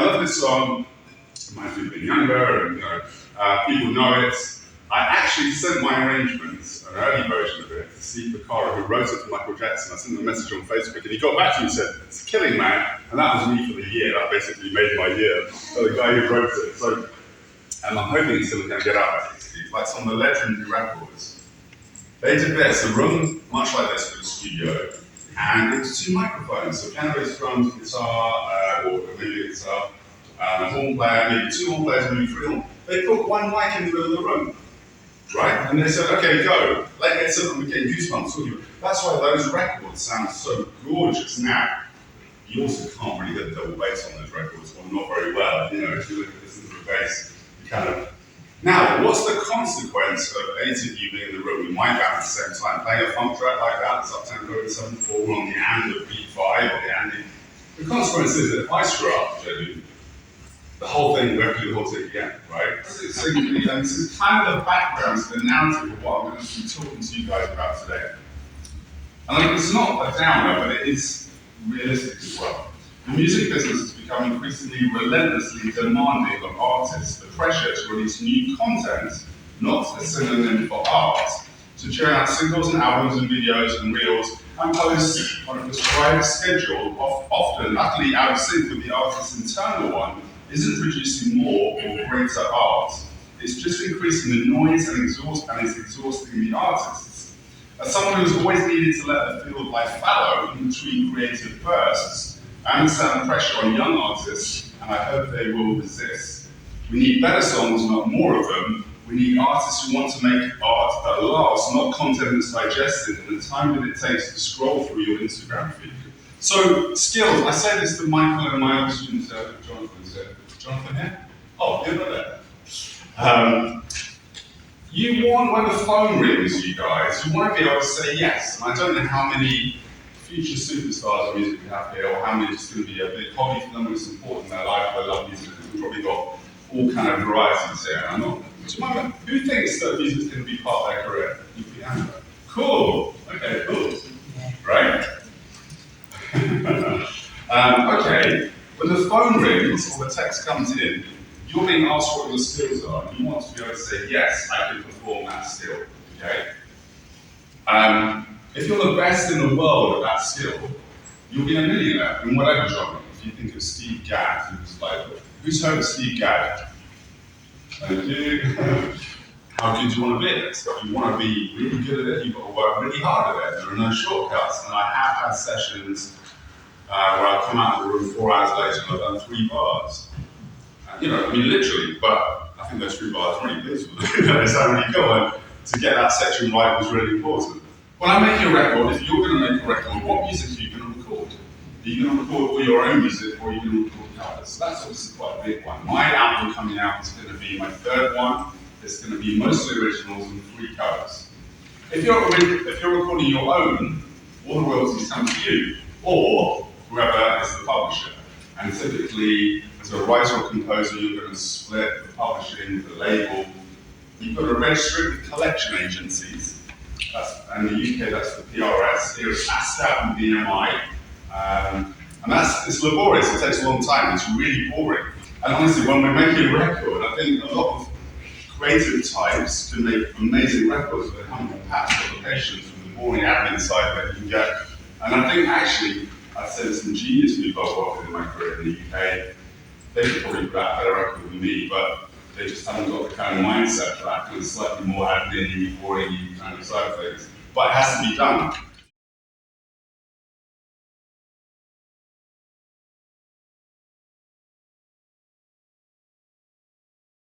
I love this song. It reminds me of being younger, and people know it. I actually sent my arrangements, an early version of it, to Steve Picaro, who wrote it for Michael Jackson. I sent him a message on Facebook, and he got back to me and said, "It's killing, man." And that was me for the year. That basically made my year. So the guy who wrote it. So, and I'm hoping it's still going to get out. Like some of the legendary records. They did this, a room much like this with a studio, and it's 2 microphones. So piano, bass, drums, guitar, or maybe guitar, a horn player, maybe 2 horn players, maybe 3 horn. They put 1 mic in the middle of the room. Right? And they said, okay, go. Like it's something we're getting goosebumps. That's why those records sound so gorgeous now. You also can't really get the double bass on those records, or not very well. If you listen to the bass, you kind of. Now, what's the consequence of 8 of you being in the room with my band at the same time, playing a funk track like that, that's up tempo and 7/4 on the and of beat 5 or the and? The consequence is that if I screw up, the whole thing, we have to do the whole thing again, right? And this is kind of the background to the narrative of what I'm going to be talking to you guys about today. And it's not a downer, but it is realistic as well. The music business has become increasingly relentlessly demanding of artists. The pressure to release new content, not a synonym for art, to churn out singles and albums and videos and reels, and post on a prescribed schedule, often utterly out of sync with the artist's internal one, isn't producing more or greater art. It's just increasing the noise and is exhausting the artists. As someone who's always needed to let the field lie fallow in between creative bursts, I understand the pressure on young artists, and I hope they will resist. We need better songs, not more of them. We need artists who want to make art that lasts, not content that's digested in the time that it takes to scroll through your Instagram feed. So, skills. I say this to Michael and my other students, Jonathan here? Oh, you're not there. You want, when the phone rings, you guys, you want to be able to say yes. And I don't know how many future superstars of music we have here, or how many it's going to be a big hobby for them and it's important in their life. I love music. We've probably got all kind of varieties here. I'm not. Who thinks that music's going to be part of their career? Cool. Okay, cool. Right? Okay. When the phone rings or the text comes in, you're being asked what your skills are, and you want to be able to say, yes, I can perform that skill, okay? If you're the best in the world at that skill, you'll be a millionaire in whatever genre. If you think of Steve Gadd, who's heard of Steve Gadd? Thank you. How good do you want to be at this? If you want to be really good at it, you've got to work really hard at it. There are no shortcuts, and I have had sessions where I've come out of the room 4 hours later and I've done 3 bars. Literally, but I think those 3 bars really pleased with it. That's how really cool. And to get that section right was really important. When I'm making a record, if you're going to make a record, what music are you going to record? Are you going to record all your own music, or are you going to record covers? So that's obviously quite a big one. My album coming out is going to be my 3rd one. It's going to be mostly originals and 3 covers. If you're recording your own, all the royalties come to you, or whoever is the publisher. And typically, as a writer or composer, you're going to split the publishing, the label. You've got to register it with collection agencies. In the UK, that's the PRS. Here it's ASCAP and BMI. And it's laborious, it takes a long time, it's really boring. And honestly, when we're making a record, I think a lot of creative types can make amazing records, but haven't got past applications from the boring admin side that you can get. And I think actually, I'd say there's some genius people I've worked with in my career in the UK. They could probably put out a better record than me, but they just haven't got the kind of mindset for that kind of slightly more admin-y, boring kind of side of things. But it has to be done.